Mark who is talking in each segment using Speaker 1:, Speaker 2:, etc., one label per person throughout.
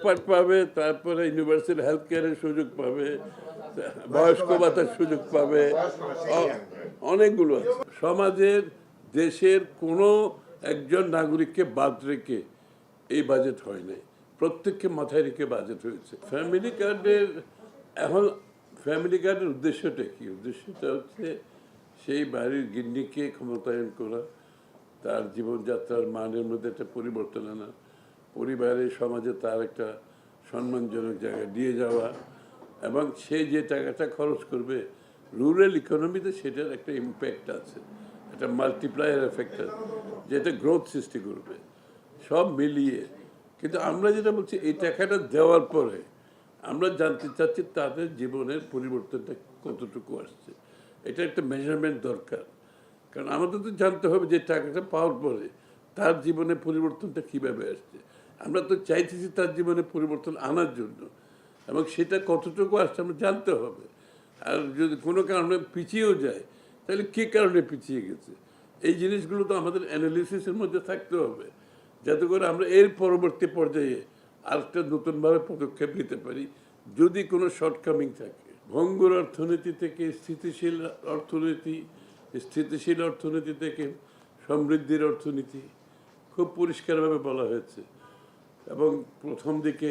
Speaker 1: Card পাবে, তারপরে universal health কেয়ারের সুযোগ পাবে, বয়স্ক ভাতার সুযোগ পাবে, অনেকগুলো আছে। সমাজের দেশের কোনো একজন নাগরিককে বাদ রেখে এই বাজেট হয় নাই, প্রত্যেককে মাথায় রেখে বাজেট হয়েছে। ফ্যামিলি কার্ডের এখন ফ্যামিলি কার্ডের উদ্দেশ্যটা কি? উদ্দেশ্যটা হচ্ছে সেই বাড়ির গিন্নিকে ক্ষমতায়ন করা, তার জীবনযাত্রার মানের মধ্যে একটা পরিবর্তন আনা, পরিবারের সমাজে তার একটা সম্মানজনক জায়গায় দিয়ে যাওয়া, এবং সে যে টাকাটা খরচ করবে রুরাল ইকোনমিতে সেটার একটা ইম্প্যাক্ট আছে, একটা মাল্টিপ্লায়ার এফেক্ট আছে, যেটা গ্রোথ সৃষ্টি করবে, সব মিলিয়ে। কিন্তু আমরা যেটা বলছি, এই টাকাটা দেওয়ার পরে আমরা জানতে চাচ্ছি তাদের জীবনের পরিবর্তনটা কতটুকু আসছে। এটা একটা মেজারমেন্ট দরকার, কারণ আমাদের তো জানতে হবে যে টাকাটা পাওয়ার পরে তার জীবনে পরিবর্তনটা কীভাবে আসছে। আমরা তো চাইতেছি তার জীবনে পরিবর্তন আনার জন্য, এবং সেটা কতটুকু আসছে আমরা জানতে হবে। আর যদি কোনো কারণে পিছিয়েও যায়, তাহলে কী কারণে পিছিয়ে গেছে, এই জিনিসগুলো তো আমাদের অ্যানালিসিসের মধ্যে থাকতে হবে, যাতে করে আমরা এর পরবর্তী পর্যায়ে আরেকটা নতুনভাবে পদক্ষেপ নিতে পারি যদি কোনো শর্টকামিং থাকে। ভঙ্গুর অর্থনীতি থেকে স্থিতিশীল অর্থনীতি, স্থিতিশীল অর্থনীতি থেকে সমৃদ্ধির অর্থনীতি খুব পরিষ্কারভাবে বলা হয়েছে। এবং প্রথম দিকে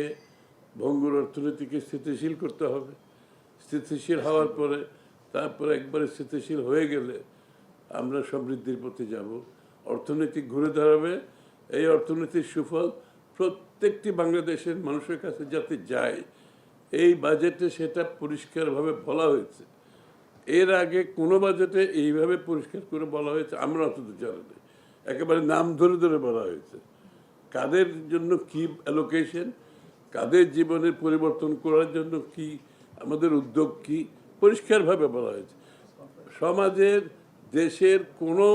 Speaker 1: ভঙ্গুর অর্থনীতিকে স্থিতিশীল করতে হবে, স্থিতিশীল হওয়ার পরে তারপরে একবারে স্থিতিশীল হয়ে গেলে আমরা সমৃদ্ধির পথে যাব, অর্থনীতি ঘুরে দাঁড়াবে। এই অর্থনীতির সুফল প্রত্যেকটি বাংলাদেশের মানুষের কাছে যাতে যায়, এই বাজেটে সেটা পরিষ্কারভাবে বলা হয়েছে। এর আগে কোনো বাজেটে এইভাবে পরিষ্কার করে বলা হয়েছে আমরা অন্তত জানি না, একেবারে নাম ধরে ধরে বলা হয়েছে কাদের জন্য কি অ্যালোকেশন, কাদের জীবনের পরিবর্তন করার জন্য কি আমাদের উদ্যোগ, কি পরিষ্কারভাবে বলা হয়েছে। সমাজের দেশের কোনো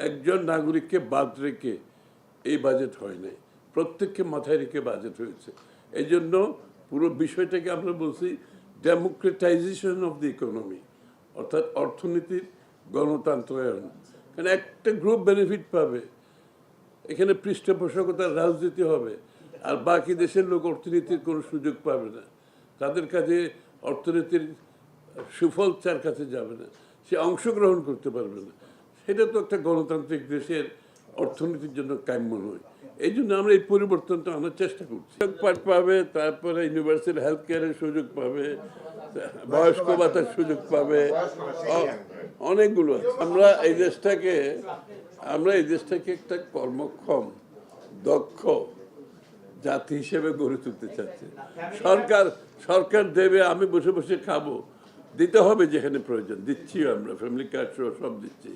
Speaker 1: একজন নাগরিককে বাদ রেখে এই বাজেট হয় নাই, প্রত্যেককে মাথায় রেখে বাজেট হয়েছে। এই জন্য পুরো বিষয়টাকে আমরা বলছি ডেমোক্রেটাইজেশন অফ দ্য ইকোনমি, অর্থাৎ অর্থনীতির গণতন্ত্রায়ন। কারণ একটা গ্রুপ বেনিফিট পাবে, এখানে পৃষ্ঠপোষকতার রাজনীতি হবে, আর বাকি দেশের লোক অর্থনীতির কোনো সুযোগ পাবে না, তাদের কাছে অর্থনীতির সুফল তার কাছে যাবে না, সে অংশগ্রহণ করতে পারবে না। সেটা তো একটা গণতান্ত্রিক দেশের অর্থনীতির জন্য কাম্য নয়। এই জন্য আমরা এই পরিবর্তনটা আনার চেষ্টা করছি। কার্ড পাবে, তারপরে ইউনিভার্সাল হেলথ কেয়ারের সুযোগ পাবে, বয়স্ক ভাতার সুযোগ পাবে, অনেকগুলো আছে। আমরা এই দেশটাকে একটা কর্মক্ষম দক্ষ জাতি হিসেবে গড়ে তুলতে চাচ্ছি। সরকার দেবে, আমি বসে বসে খাবো, দিতে হবে যেখানে প্রয়োজন, দিচ্ছি, আমরা ফ্যামিলি কার্ড সহ সব দিচ্ছি।